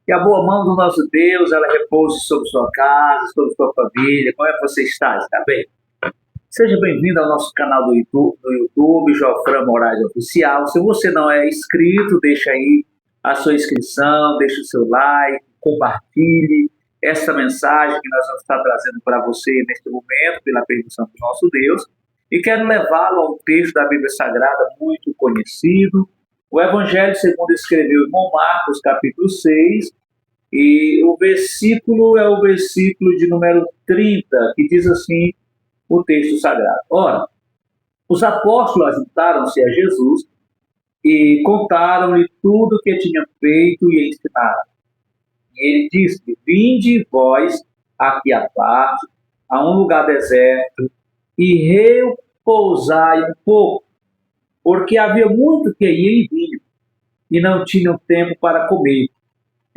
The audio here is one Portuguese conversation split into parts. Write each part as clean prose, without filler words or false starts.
Que a boa mão do nosso Deus, ela repouse sobre sua casa, sobre sua família. Como é que você está? Está bem? Seja bem-vindo ao nosso canal do YouTube, Jofran Moraes Oficial. Se você não é inscrito, deixa aí a sua inscrição, deixa o seu like, compartilhe essa mensagem que nós vamos estar trazendo para você neste momento, pela permissão do nosso Deus. E quero levá-lo a um texto da Bíblia Sagrada muito conhecido, o Evangelho segundo escreveu irmão Marcos, capítulo 6, e o versículo é o versículo de número 30, que diz assim o texto sagrado. Ora, os apóstolos juntaram-se a Jesus e contaram-lhe tudo o que tinha feito e ensinado. E ele disse: vinde vós aqui à parte, a um lugar deserto, e repousai um pouco, porque havia muito que ia e vinha, e não tinham tempo para comer.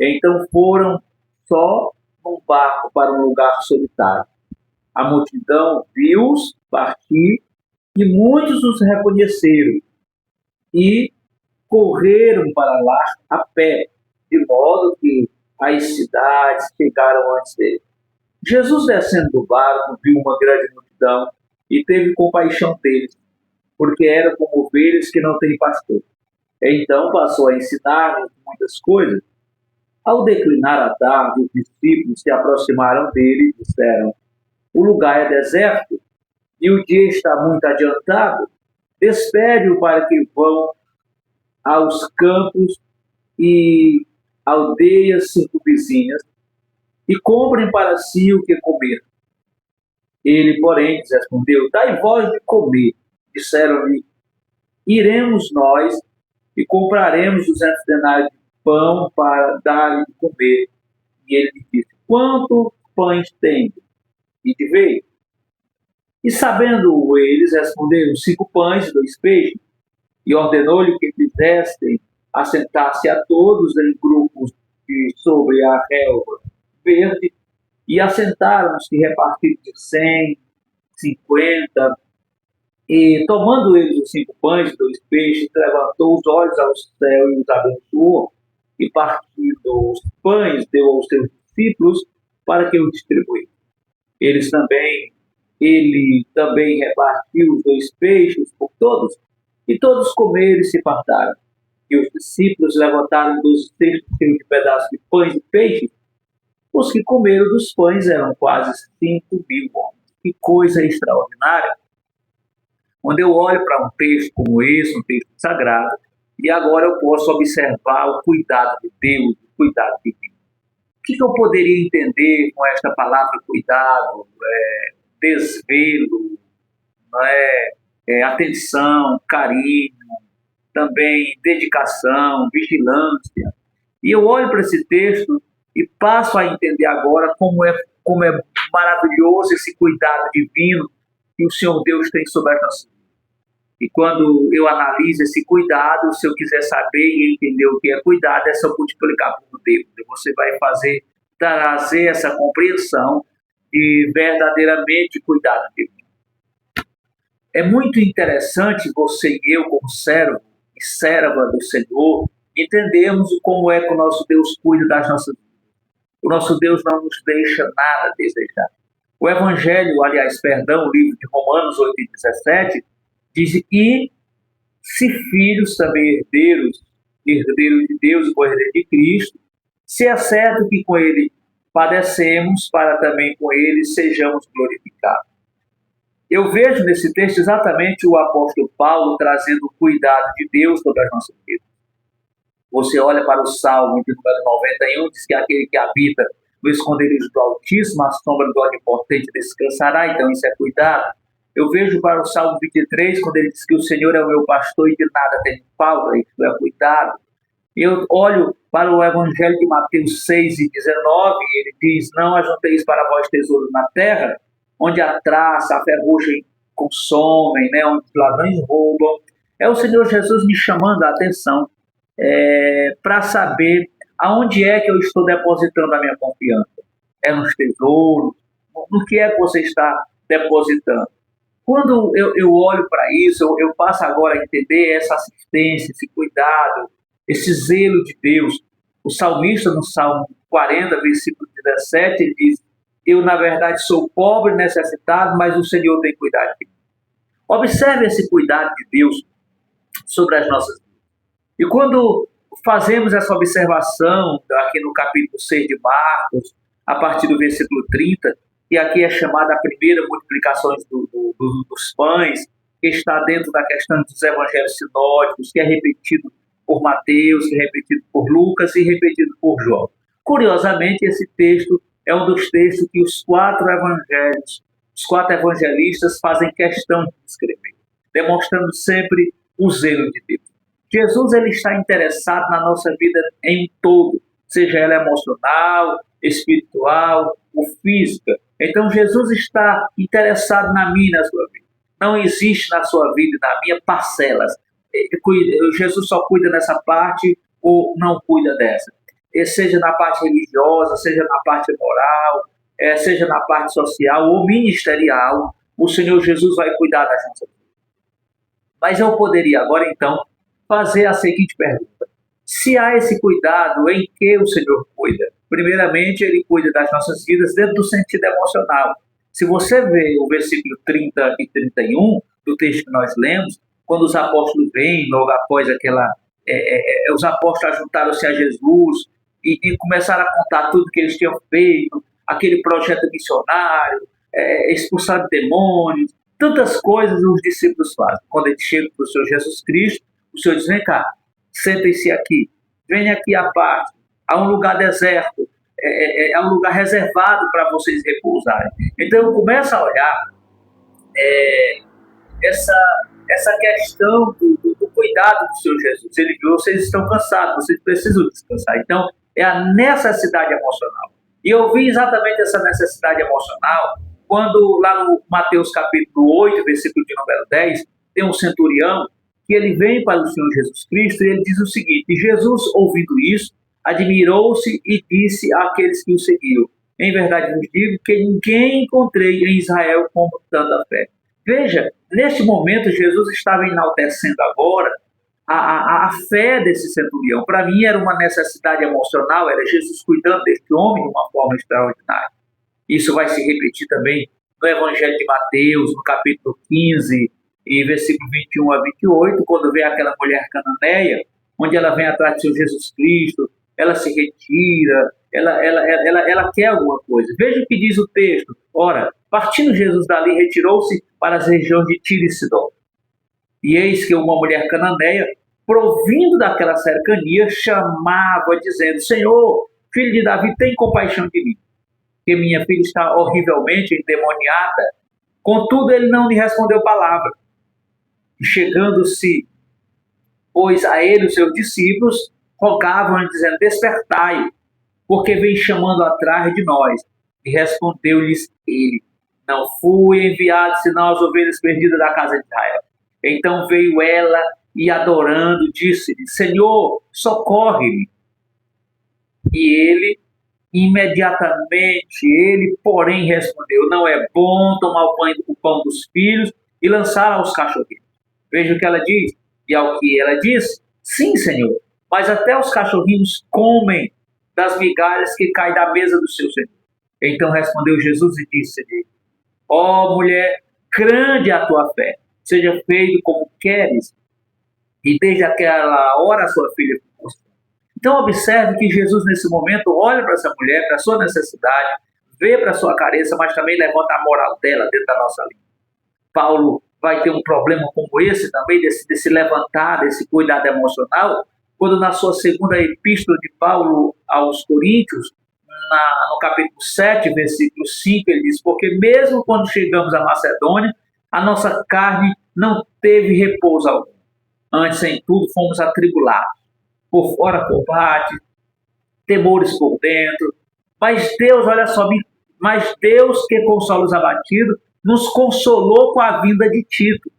Então foram só num barco para um lugar solitário. A multidão viu-os partir, e muitos os reconheceram, e correram para lá a pé, de modo que as cidades chegaram antes dele. Jesus, descendo do barco, viu uma grande multidão e teve compaixão deles, porque eram como ovelhas que não têm pastor. Então passou a ensinar-lhes muitas coisas. Ao declinar a tarde, os discípulos se aproximaram dele e disseram: o lugar é deserto e o dia está muito adiantado. Despede-o para que vão aos campos e aldeias circunvizinhas e comprem para si o que comer. Ele, porém, lhes respondeu: dai vós de comer. Disseram-lhe: iremos nós e compraremos 200 denários de pão para dar-lhe de comer. E ele lhe disse: quantos pães tem? E de veio. E sabendo eles, responderam: 5 pães e 2 peixes. E ordenou-lhe que fizessem assentar-se a todos em grupos sobre a relva verde, e assentaram-se repartidos de 100, 50, e tomando eles os 5 pães e 2 peixes, levantou os olhos ao céu e os abençoou, e partindo os pães, deu aos seus discípulos para que os distribuíssem. Ele também repartiu os 2 peixes por todos, e todos comeram e se fartaram. E os discípulos levantaram 12 cestos cheios de pedaços de pães e peixes. Os que comeram dos pães eram quase 5.000 homens. Que coisa extraordinária! Quando eu olho para um texto como esse, um texto sagrado, e agora eu posso observar o cuidado de Deus, o cuidado divino. O que eu poderia entender com esta palavra cuidado, desvelo, atenção, carinho, também dedicação, vigilância? E eu olho para esse texto e passo a entender agora como é maravilhoso esse cuidado divino que o Senhor Deus tem sobre as nossas vidas. E quando eu analiso esse cuidado, se eu quiser saber e entender o que é cuidado, é só multiplicar por Deus. Você vai trazer essa compreensão de verdadeiramente cuidado divino. É muito interessante você e eu, como servo e serva do Senhor, entendermos como é que o nosso Deus cuida das nossas vidas. O nosso Deus não nos deixa nada a desejar. O o livro de Romanos 8:17, diz: e se filhos, também herdeiros de Deus e co-herdeiros de Cristo, se é certo que com ele padecemos, para também com ele sejamos glorificados. Eu vejo nesse texto exatamente o apóstolo Paulo trazendo o cuidado de Deus sobre as nossas vidas. Você olha para o Salmo de número 91, diz que aquele que habita no esconderijo do Altíssimo, a sombra do Onipotente descansará. Então isso é cuidado. Eu vejo para o Salmo 23, quando ele diz que o Senhor é o meu pastor e de nada tenho falta, isso é cuidado. Eu olho para o Evangelho de Mateus 6:19, ele diz: não ajunteis para vós tesouros na terra, onde a traça, a ferrugem consomem, onde os ladrões roubam. É o Senhor Jesus me chamando a atenção para saber aonde é que eu estou depositando a minha confiança. É nos tesouros? No que é que você está depositando? Quando eu olho para isso, eu passo agora a entender essa assistência, esse cuidado, esse zelo de Deus. O salmista, no Salmo 40, versículo 17, ele diz: eu, na verdade, sou pobre e necessitado, mas o Senhor tem cuidado de mim. Observe esse cuidado de Deus sobre as nossas vidas. E quando fazemos essa observação, aqui no capítulo 6 de Marcos, a partir do versículo 30, e aqui é chamada a primeira multiplicação dos pães, que está dentro da questão dos evangelhos sinóticos, que é repetido por Mateus, que é repetido por Lucas e repetido por João. Curiosamente, esse texto é um dos textos que os quatro evangelistas fazem questão de escrever, demonstrando sempre o zelo de Deus. Jesus, ele está interessado na nossa vida em todo, seja ela emocional, espiritual ou física. Então, Jesus está interessado na minha e na sua vida. Não existe na sua vida e na minha parcelas. Jesus só cuida dessa parte ou não cuida dessa. Seja na parte religiosa, seja na parte moral, seja na parte social ou ministerial, o Senhor Jesus vai cuidar das nossas vidas. Mas eu poderia agora, então, fazer a seguinte pergunta: se há esse cuidado, em que o Senhor cuida? Primeiramente, ele cuida das nossas vidas dentro do sentido emocional. Se você vê o versículo 30 e 31 do texto que nós lemos, quando os apóstolos vêm, logo após os apóstolos juntaram-se a Jesus e começaram a contar tudo que eles tinham feito, aquele projeto missionário, expulsar demônios, tantas coisas os discípulos fazem. Quando eles chegam para o Senhor Jesus Cristo, o Senhor diz: vem cá, sentem-se aqui, venha aqui à parte, há um lugar deserto, é um lugar reservado para vocês repousarem. Então eu começo a olhar essa questão do cuidado do Senhor Jesus. Ele viu: vocês estão cansados, vocês precisam descansar. Então é a necessidade emocional. E eu vi exatamente essa necessidade emocional quando lá no Mateus capítulo 8, versículo de número 10, tem um centurião que ele vem para o Senhor Jesus Cristo e ele diz o seguinte: Jesus, ouvindo isso, admirou-se e disse àqueles que o seguiam: em verdade vos digo que ninguém encontrei em Israel como tanta fé. Veja, neste momento Jesus estava enaltecendo agora a fé desse centurião. Para mim era uma necessidade emocional, era Jesus cuidando deste homem de uma forma extraordinária. Isso vai se repetir também no Evangelho de Mateus, no capítulo 15, e versículo 21 a 28, quando vem aquela mulher cananeia, onde ela vem atrás do Senhor Jesus Cristo, ela se retira, ela quer alguma coisa. Veja o que diz o texto. Ora, partindo Jesus dali, retirou-se para as regiões de Tiro e Sidom. E eis que uma mulher cananeia, provindo daquela cercania, chamava, dizendo: Senhor, filho de Davi, tem compaixão de mim, que minha filha está horrivelmente endemoniada. Contudo, ele não lhe respondeu palavra. E chegando-se, pois, a ele os seus discípulos, rogavam-lhe, dizendo: despertai, porque vem chamando atrás de nós. E respondeu-lhes ele: não fui enviado senão às ovelhas perdidas da casa de Israel. Então veio ela e, adorando, disse-lhe: Senhor, socorre-me. E ele, imediatamente, porém, respondeu: não é bom tomar o pão dos filhos e lançar aos cachorrinhos. Veja o que ela diz. E ao que ela diz: sim, Senhor, mas até os cachorrinhos comem das migalhas que caem da mesa do seu Senhor. Então respondeu Jesus e disse-lhe: ó mulher, grande é a tua fé, seja feito como queres. E desde aquela hora a sua filha ficou sã. Então observe que Jesus nesse momento olha para essa mulher, para a sua necessidade, vê para a sua carência, mas também levanta a moral dela dentro da nossa língua. Paulo vai ter um problema como esse também, desse levantar, desse cuidado emocional, quando na sua segunda epístola de Paulo aos Coríntios, no capítulo 7, versículo 5, ele diz: porque mesmo quando chegamos à Macedônia, a nossa carne não teve repouso algum. Antes, em tudo, fomos atribulados, por fora combate, temores por dentro. Mas Deus, olha só, mas Deus que consola os abatidos, nos consolou com a vinda de Tito.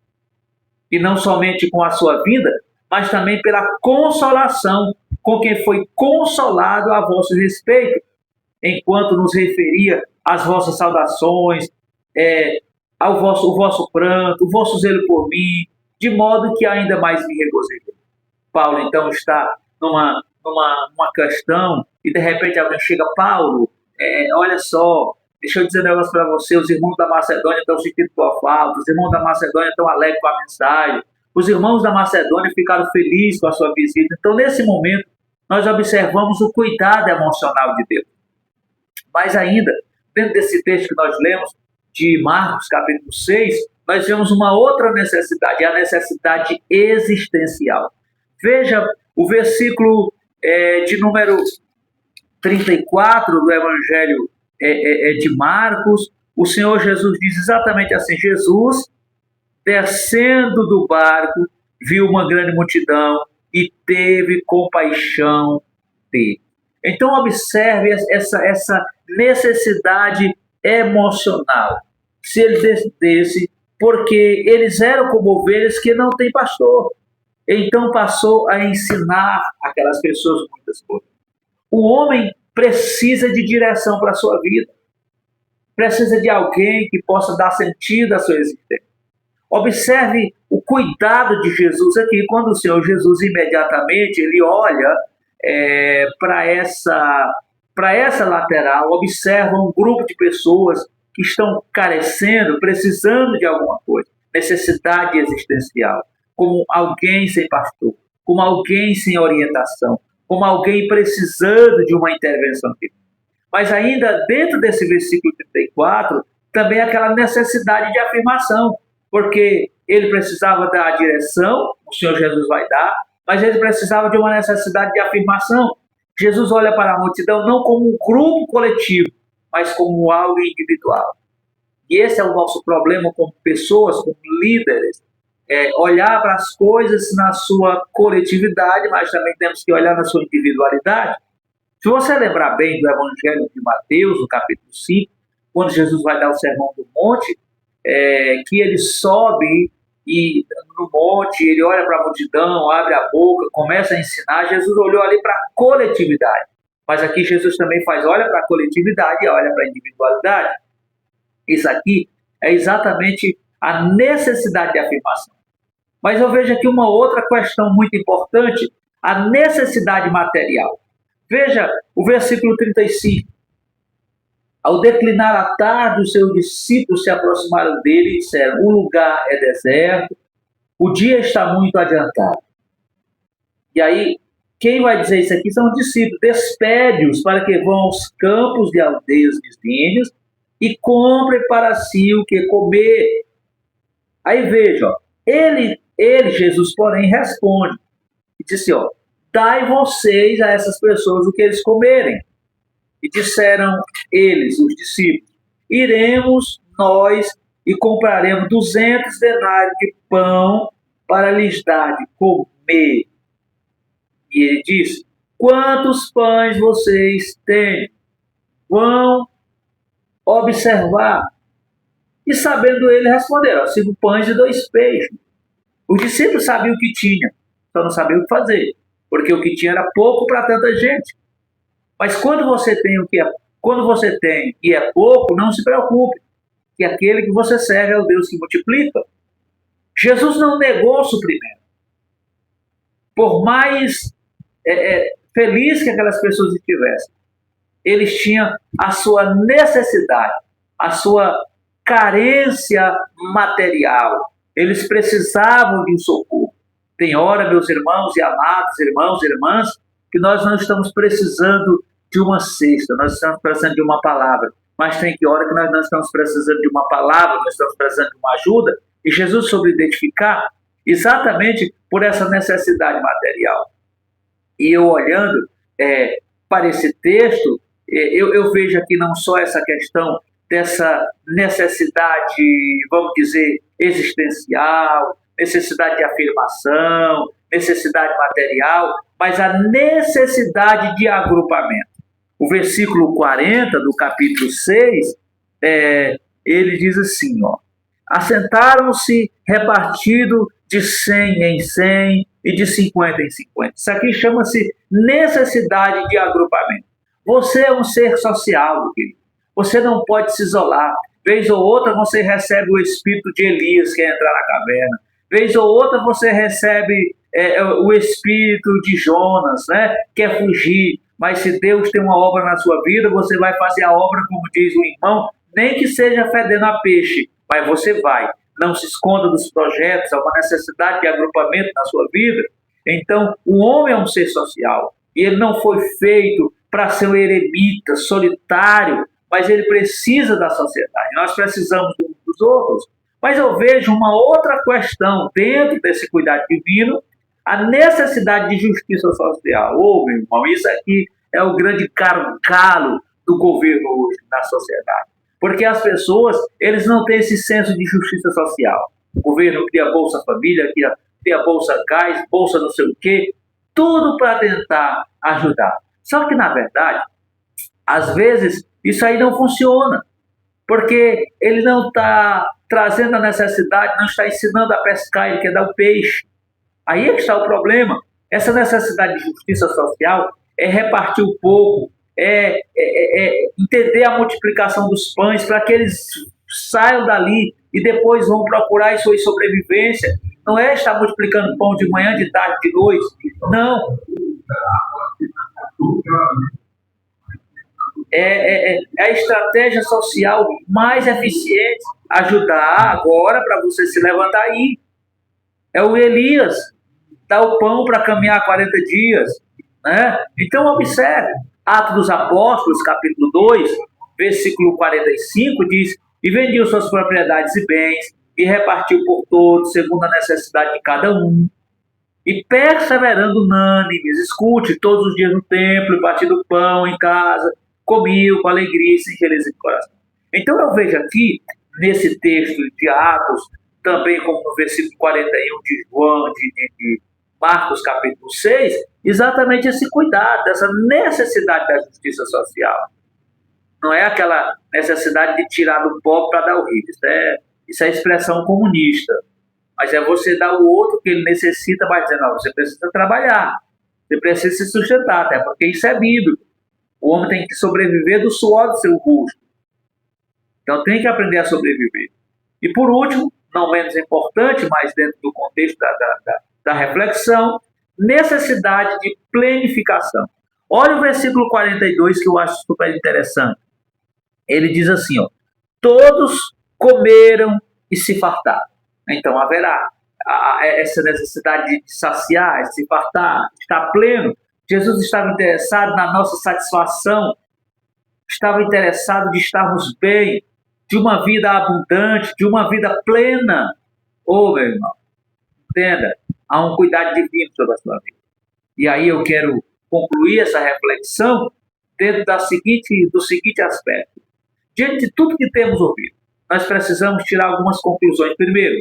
E não somente com a sua vinda, mas também pela consolação com quem foi consolado a vosso respeito, enquanto nos referia às vossas saudações, o vosso pranto, o vosso zelo por mim, de modo que ainda mais me regozijei. Paulo, então, está numa questão e de repente alguém chega, Paulo, olha só, deixa eu dizer um negócio para você, os irmãos da Macedônia estão sentindo tua falta, os irmãos da Macedônia estão alegres com a mensagem, os irmãos da Macedônia ficaram felizes com a sua visita. Então, nesse momento, nós observamos o cuidado emocional de Deus. Mas ainda, dentro desse texto que nós lemos, de Marcos, capítulo 6, nós vemos uma outra necessidade, a necessidade existencial. Veja o versículo de número 34 do Evangelho de Marcos. O Senhor Jesus diz exatamente assim: Jesus, descendo do barco, viu uma grande multidão e teve compaixão dele. Então, observe essa necessidade emocional. Se ele descesse, porque eles eram como ovelhas que não têm pastor. Então, passou a ensinar aquelas pessoas muitas coisas. O homem precisa de direção para a sua vida. Precisa de alguém que possa dar sentido à sua existência. Observe o cuidado de Jesus aqui, quando o Senhor Jesus imediatamente ele olha para essa lateral, observa um grupo de pessoas que estão carecendo, precisando de alguma coisa, necessidade existencial, como alguém sem pastor, como alguém sem orientação, como alguém precisando de uma intervenção divina. Mas ainda dentro desse versículo 34, também aquela necessidade de afirmação, porque ele precisava da direção, o Senhor Jesus vai dar, mas ele precisava de uma necessidade de afirmação. Jesus olha para a multidão não como um grupo coletivo, mas como algo individual. E esse é o nosso problema como pessoas, como líderes, olhar para as coisas na sua coletividade, mas também temos que olhar na sua individualidade. Se você lembrar bem do Evangelho de Mateus, no capítulo 5, quando Jesus vai dar o Sermão do Monte, que ele sobe e no monte, ele olha para a multidão, abre a boca, começa a ensinar. Jesus olhou ali para a coletividade, mas aqui Jesus também olha para a coletividade e olha para a individualidade. Isso aqui é exatamente a necessidade de afirmação. Mas eu vejo aqui uma outra questão muito importante, a necessidade material. Veja o versículo 35. Ao declinar a tarde, os seus discípulos se aproximaram dele e disseram: o lugar é deserto, o dia está muito adiantado. E aí, quem vai dizer isso aqui são os discípulos. Despede-os para que vão aos campos de aldeias vizinhas e comprem para si o que comer. Aí veja, ele, Jesus, porém, responde e disse: dai vocês a essas pessoas o que eles comerem. E disseram eles, os discípulos: iremos nós e compraremos 200 denários de pão para lhes dar de comer. E ele disse: quantos pães vocês têm? Vão observar. E sabendo ele, responderam: 5 pães e 2 peixes. Os discípulos sabiam o que tinha, só não sabiam o que fazer, porque o que tinha era pouco para tanta gente. Mas quando você tem e é pouco, não se preocupe, que aquele que você serve é o Deus que multiplica. Jesus não negou o suprimento. Por mais feliz que aquelas pessoas estivessem, eles tinham a sua necessidade, a sua carência material. Eles precisavam de um socorro. Tem hora, meus irmãos e amados irmãos e irmãs, que nós não estamos precisando de uma cesta, nós estamos precisando de uma palavra. Mas tem que hora que nós não estamos precisando de uma palavra, nós estamos precisando de uma ajuda. E Jesus soube identificar exatamente por essa necessidade material. E eu olhando para esse texto, eu vejo aqui não só essa questão dessa necessidade, vamos dizer, existencial, necessidade de afirmação, necessidade material, mas a necessidade de agrupamento. O versículo 40 do capítulo 6, ele diz assim, assentaram-se repartido de 100 em 100 e de 50 em 50. Isso aqui chama-se necessidade de agrupamento. Você é um ser social, meu querido. Você não pode se isolar. Vez ou outra você recebe o espírito de Elias que quer entrar na caverna. Vez ou outra você recebe o espírito de Jonas, né? Quer fugir, mas se Deus tem uma obra na sua vida, você vai fazer a obra, como diz o irmão, nem que seja fedendo a peixe, mas você vai. Não se esconda dos projetos, há uma necessidade de agrupamento na sua vida. Então, o homem é um ser social, e ele não foi feito para ser um eremita, solitário, mas ele precisa da sociedade. Nós precisamos uns dos outros. Mas eu vejo uma outra questão dentro desse cuidado divino, a necessidade de justiça social. Meu irmão, isso aqui é o grande gargalo do governo hoje na sociedade. Porque as pessoas, eles não têm esse senso de justiça social. O governo cria Bolsa Família, cria Bolsa Gás, Bolsa não sei o quê, tudo para tentar ajudar. Só que, na verdade, às vezes, isso aí não funciona. Porque ele não está trazendo a necessidade, não está ensinando a pescar, ele quer dar o peixe. Aí é que está o problema. Essa necessidade de justiça social é repartir um pouco, entender a multiplicação dos pães para que eles saiam dali e depois vão procurar sua sobrevivência. Não é estar multiplicando pão de manhã, de tarde, de noite. Não. É a estratégia social mais eficiente. Ajudar agora para você se levantar aí. É o Elias, dá o pão para caminhar 40 dias. Né? Então, observe, Atos dos Apóstolos, capítulo 2, versículo 45, diz: e vendiam suas propriedades e bens, e repartiu por todos, segundo a necessidade de cada um. E perseverando unânimes, escute, todos os dias no templo, partindo pão em casa, comiam com alegria e singeleza de coração. Então eu vejo aqui, nesse texto de Atos, também como no versículo 41 de João, de Marcos capítulo 6, exatamente esse cuidado, essa necessidade da justiça social. Não é aquela necessidade de tirar do pobre para dar ao rico. Isso é expressão comunista. Mas é você dar ao outro que ele necessita, mas dizer, não, você precisa trabalhar, você precisa se sustentar, até porque isso é bíblico. O homem tem que sobreviver do suor do seu rosto. Então tem que aprender a sobreviver. E por último, não menos importante, mas dentro do contexto da reflexão, necessidade de planificação. Olha o versículo 42 que eu acho super interessante. Ele diz assim, ó, todos comeram e se fartaram. Então haverá essa necessidade de saciar, de se fartar, de estar pleno. Jesus estava interessado na nossa satisfação, estava interessado de estarmos bem, de uma vida abundante, de uma vida plena. Meu irmão, entenda, há um cuidado divino sobre a sua vida. E aí eu quero concluir essa reflexão dentro do seguinte aspecto. Diante de tudo que temos ouvido, nós precisamos tirar algumas conclusões. Primeiro,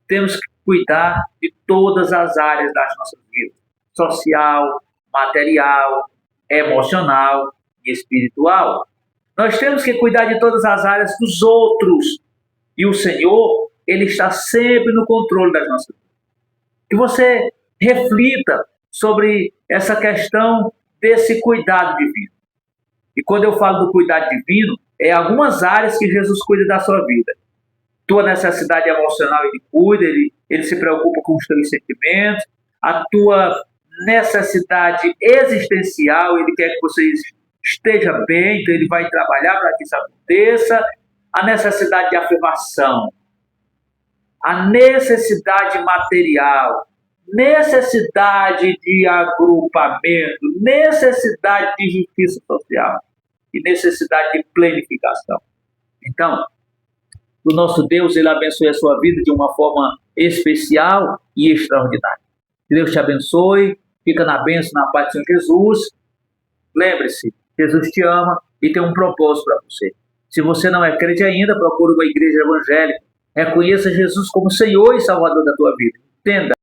temos que cuidar de todas as áreas das nossas vidas. Social, material, emocional e espiritual. Nós temos que cuidar de todas as áreas dos outros. E o Senhor, Ele está sempre no controle das nossas vidas. Que você reflita sobre essa questão desse cuidado divino. E quando eu falo do cuidado divino, é algumas áreas que Jesus cuida da sua vida. Tua necessidade emocional ele cuida, ele se preocupa com os teus sentimentos. A tua necessidade existencial, ele quer que você esteja bem, então ele vai trabalhar para que isso aconteça. A necessidade de afirmação, a necessidade material, necessidade de agrupamento, necessidade de justiça social e necessidade de planificação. Então, o nosso Deus, ele abençoe a sua vida de uma forma especial e extraordinária. Que Deus te abençoe, fica na bênção, na paz do Senhor Jesus. Lembre-se, Jesus te ama e tem um propósito para você. Se você não é crente ainda, procure uma igreja evangélica. Reconheça Jesus como Senhor e Salvador da tua vida. Entenda.